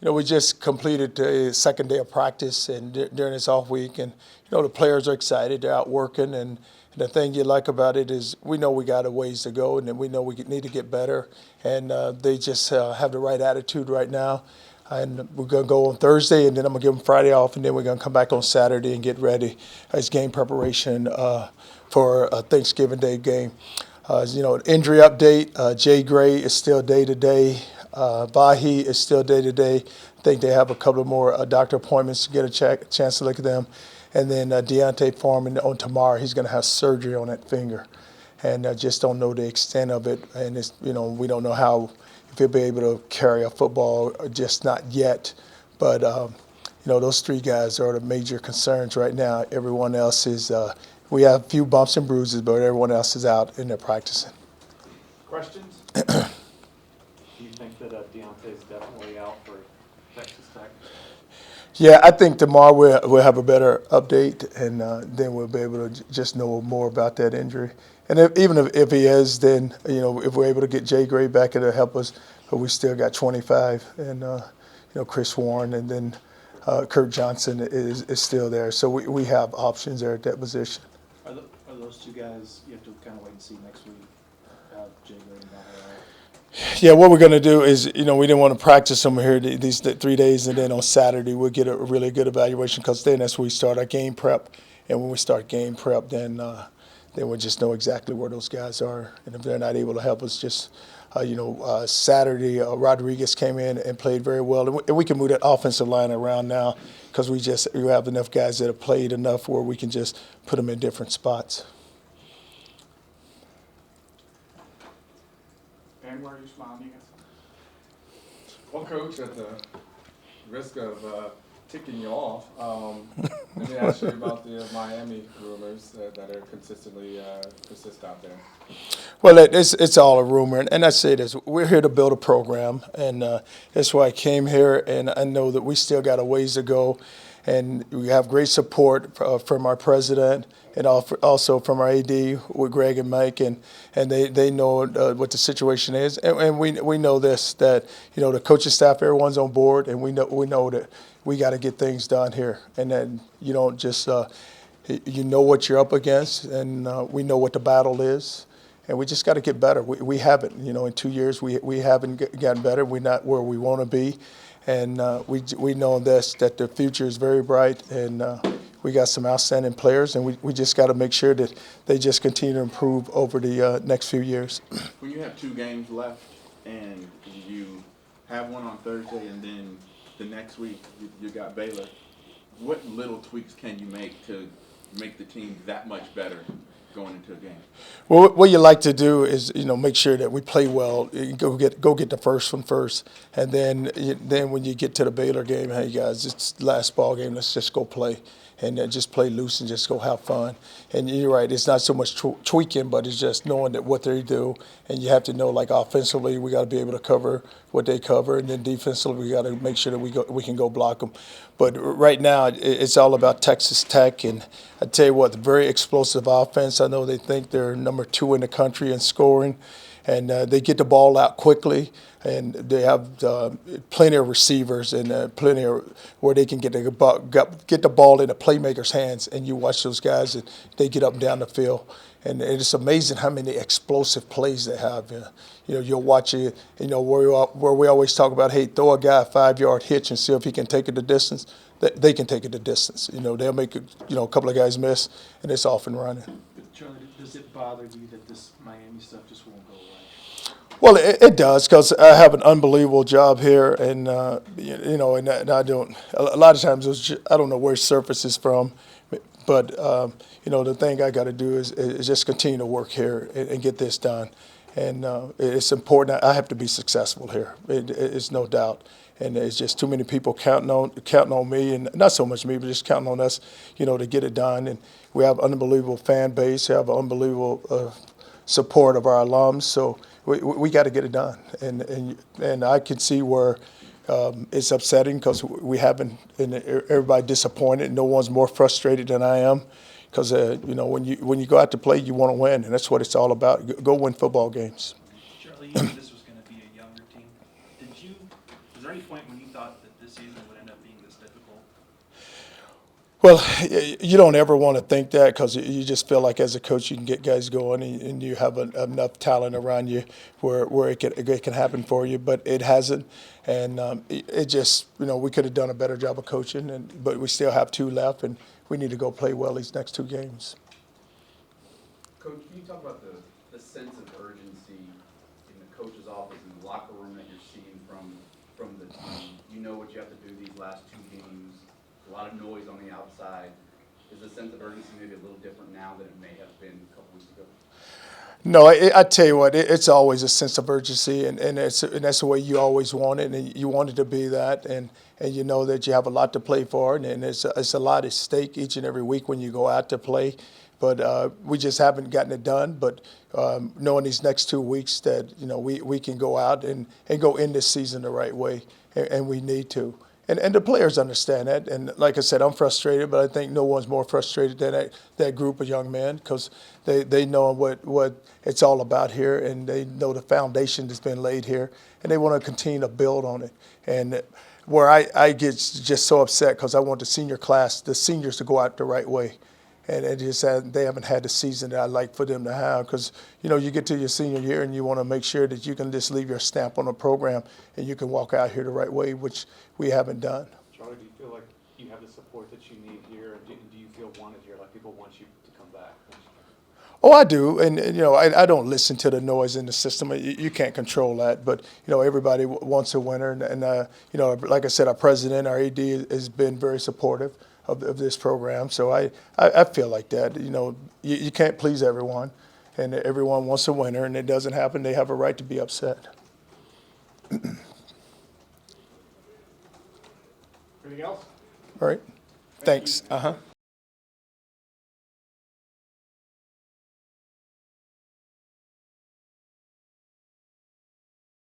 we just completed the second day of practice and during this off week, and the players are excited. They're out working, and the thing you like about it is we know we got a ways to go, and then we know we need to get better, and they just have the right attitude right now. And we're going to go on Thursday, and then I'm going to give them Friday off, and then we're going to come back on Saturday and get ready as game preparation for a Thanksgiving Day game. Injury update, Jay Gray is still day-to-day. Vahi is still day-to-day. I think they have a couple of more doctor appointments to get a chance to look at them. And then Deontay Foreman on tomorrow, he's going to have surgery on that finger. And I just don't know the extent of it. And, we don't know if he'll be able to carry a football, just not yet. But, those three guys are the major concerns right now. Everyone else is we have a few bumps and bruises, but everyone else is out and they're practicing. Questions? Do you think that Deontay's definitely out for Texas Tech? Yeah, I think tomorrow we'll have a better update, and then we'll be able to just know more about that injury. And even if he is, then if we're able to get Jay Gray back, it'll help us. But we still got 25, and Chris Warren, and then Kurt Johnson is still there. So we have options there at that position. Are those two guys you have to kind of wait and see next week? Jay Gray and Vahi? Yeah, what we're going to do is, we didn't want to practice them here these 3 days, and then on Saturday we'll get a really good evaluation, because then that's when we start our game prep. And when we start game prep, then we'll just know exactly where those guys are. And if they're not able to help us, just, Saturday, Rodriguez came in and played very well. And we can move that offensive line around now, because we have enough guys that have played enough where we can just put them in different spots. And where are you smiling? Well, Coach, at the risk of ticking you off, let me ask you about the Miami rumors that are persist out there. Well, it's all a rumor, and I say this: we're here to build a program, and that's why I came here. And I know that we still got a ways to go, and we have great support from our president and also from our AD with Greg and Mike, and they know what the situation is, and we know this, that the coaching staff, everyone's on board, and we know that we got to get things done here, and then you don't just you know what you're up against, and we know what the battle is. And we just got to get better. We haven't, in 2 years we haven't gotten better. We're not where we want to be, and we know that the future is very bright, and we got some outstanding players, and we just got to make sure that they just continue to improve over the next few years. When you have 2 games left and you have one on Thursday and then the next week you got Baylor, what little tweaks can you make to make the team that much better going into a game? Well, what you like to do is, make sure that we play well. Go get the first one first, and then when you get to the Baylor game, hey guys, it's the last ball game. Let's just go play, and just play loose and just go have fun. And you're right, it's not so much tweaking, but it's just knowing that what they do, and you have to know, like offensively, we got to be able to cover what they cover, and then defensively, we got to make sure that we can go block them. But right now, it's all about Texas Tech, and I tell you what, the very explosive offense. I know they think they're number 2 in the country in scoring, and they get the ball out quickly, and they have plenty of receivers and plenty of where they can get the ball in the playmakers' hands, and you watch those guys, and they get up and down the field. And it's amazing how many explosive plays they have. You'll watch it, where we always talk about, hey, throw a guy a 5-yard hitch and see if he can take it the distance. They can take it the distance. They'll make a couple of guys miss, and it's off and running. But Charlie, does it bother you that this Miami stuff just won't go away? Well, it does, because I have an unbelievable job here, and and I don't. A lot of times, I don't know where surface is from, but the thing I got to do is just continue to work here and get this done, and it's important. I have to be successful here. It's no doubt, and it's just too many people counting on me, and not so much me, but just counting on us, to get it done. And we have an unbelievable fan base. We have unbelievable support of our alums, so we got to get it done. And I can see where it's upsetting, because we haven't, and everybody disappointed. No one's more frustrated than I am, because when you go out to play, you want to win, and that's what it's all about. Go win football games. Charlie, you knew this was going to be a younger team. Was there any point when you thought that season would end up being this difficult? Well, you don't ever want to think that because you just feel like as a coach you can get guys going and you have enough talent around you where it can happen for you, but it hasn't. And it just, we could have done a better job of coaching, but we still have 2 left, and we need to go play well these next 2 games. Coach, can you talk about the sense of urgency in the coach's office and the locker room that you're seeing from the team? You know what you have to do these last 2 games. A lot of noise on the outside. Is the sense of urgency maybe a little different now than it may have been a couple weeks ago? No, I tell you what, it's always a sense of urgency, and that's the way you always want it, and you want it to be that, and you know that you have a lot to play for, and it's a lot at stake each and every week when you go out to play, but we just haven't gotten it done. But knowing these next 2 weeks that we can go out and go in this season the right way, and we need to. And the players understand that. And like I said, I'm frustrated, but I think no one's more frustrated than that group of young men because they know what it's all about here, and they know the foundation that's been laid here, and they want to continue to build on it. And where I get just so upset because I want the seniors to go out the right way. And they haven't had the season that I'd like for them to have because, you get to your senior year and you want to make sure that you can just leave your stamp on the program and you can walk out here the right way, which we haven't done. Charlie, do you feel like you have the support that you need here, and do you feel wanted here, like people want you to come back? Oh, I do, and I don't listen to the noise in the system. You can't control that, but everybody wants a winner, and like I said, our president, our AD has been very supportive of this program. So I feel like that. You can't please everyone, and everyone wants a winner, and it doesn't happen. They have a right to be upset. Anything else? All right. Thanks.